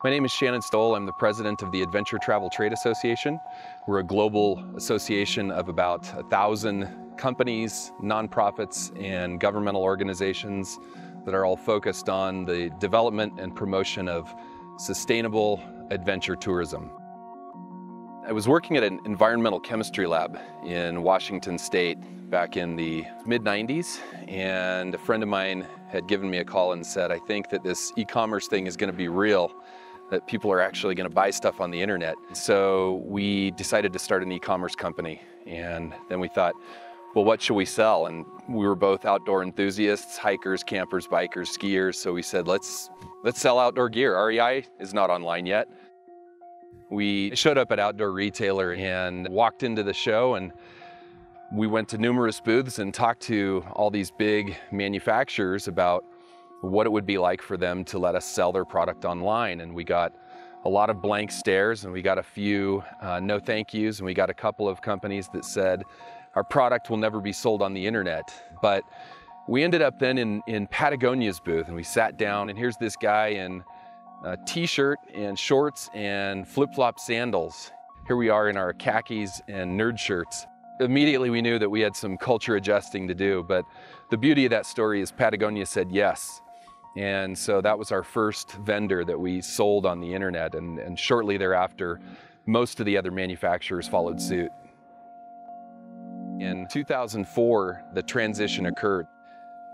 My name is Shannon Stowell. I'm the president of the Adventure Travel Trade Association. We're a global association of about 1,000 companies, nonprofits, and governmental organizations that are all focused on the development and promotion of sustainable adventure tourism. I was working at an environmental chemistry lab in Washington State back in the mid-90s, and a friend of mine had given me a call and said, I think that this e-commerce thing is going to be real, that people are actually going to buy stuff on the internet. So we decided to start an e-commerce company, and then we thought, well, what should we sell? And we were both outdoor enthusiasts, hikers, campers, bikers, skiers, so we said, let's sell outdoor gear. REI is not online yet. We showed up at Outdoor Retailer and walked into the show, and we went to numerous booths and talked to all these big manufacturers about what it would be like for them to let us sell their product online. And we got a lot of blank stares, and we got a few no thank yous, and we got a couple of companies that said, our product will never be sold on the internet. But we ended up then in Patagonia's booth, and we sat down, and here's this guy in a t-shirt and shorts and flip-flop sandals. Here we are in our khakis and nerd shirts. Immediately we knew that we had some culture adjusting to do, but the beauty of that story is Patagonia said yes. And so that was our first vendor that we sold on the internet, and shortly thereafter, most of the other manufacturers followed suit. In 2004, the transition occurred.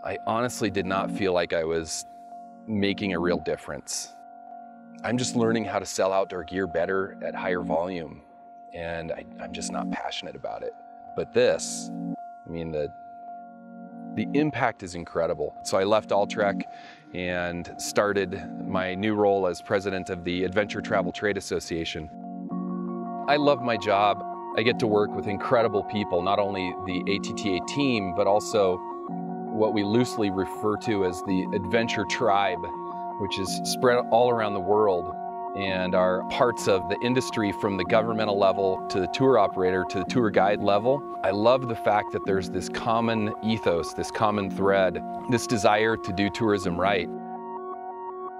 I honestly did not feel like I was making a real difference. I'm just learning how to sell outdoor gear better at higher volume, and I'm just not passionate about it. But this, I mean, the impact is incredible. So I left Altrec and started my new role as president of the Adventure Travel Trade Association. I love my job. I get to work with incredible people, not only the ATTA team, but also what we loosely refer to as the Adventure Tribe, which is spread all around the world and are parts of the industry from the governmental level to the tour operator to the tour guide level. I love the fact that there's this common ethos, this common thread, this desire to do tourism right.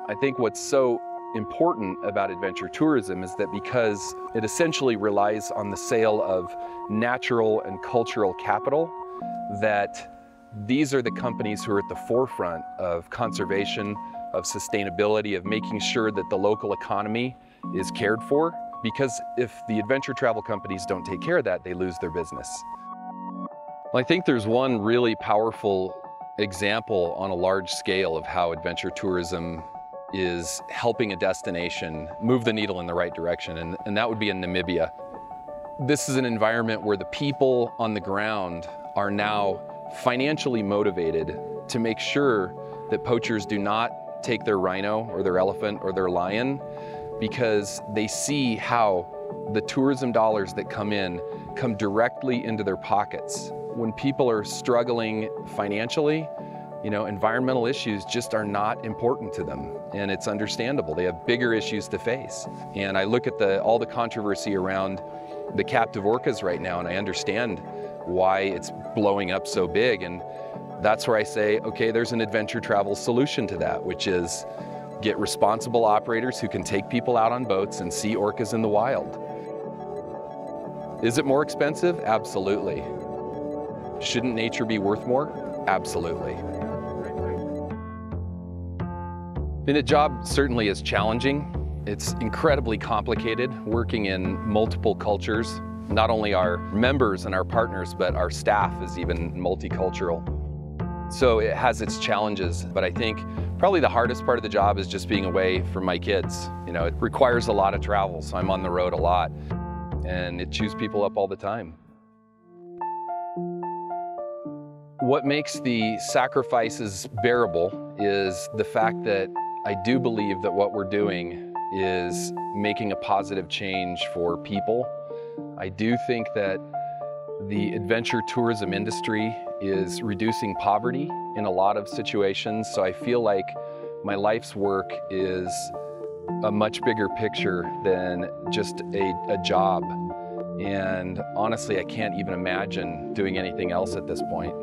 I think what's so important about adventure tourism is that because it essentially relies on the sale of natural and cultural capital, that these are the companies who are at the forefront of conservation, of sustainability, of making sure that the local economy is cared for, because if the adventure travel companies don't take care of that, they lose their business. Well, I think there's one really powerful example on a large scale of how adventure tourism is helping a destination move the needle in the right direction, and that would be in Namibia. This is an environment where the people on the ground are now financially motivated to make sure that poachers do not take their rhino or their elephant or their lion, because they see how the tourism dollars that come in come directly into their pockets. When people are struggling financially, you know, environmental issues just are not important to them, and it's understandable. They have bigger issues to face. And I look at all the controversy around the captive orcas right now, and I understand why it's blowing up so big. And that's where I say, okay, there's an adventure travel solution to that, which is get responsible operators who can take people out on boats and see orcas in the wild. Is it more expensive? Absolutely. Shouldn't nature be worth more? Absolutely. And the job certainly is challenging. It's incredibly complicated, working in multiple cultures. Not only our members and our partners, but our staff is even multicultural. So it has its challenges, but I think probably the hardest part of the job is just being away from my kids. You know, it requires a lot of travel, so I'm on the road a lot, and it chews people up all the time. What makes the sacrifices bearable is the fact that I do believe that what we're doing is making a positive change for people. I do think that the adventure tourism industry is reducing poverty in a lot of situations, so I feel like my life's work is a much bigger picture than just a job. And honestly, I can't even imagine doing anything else at this point.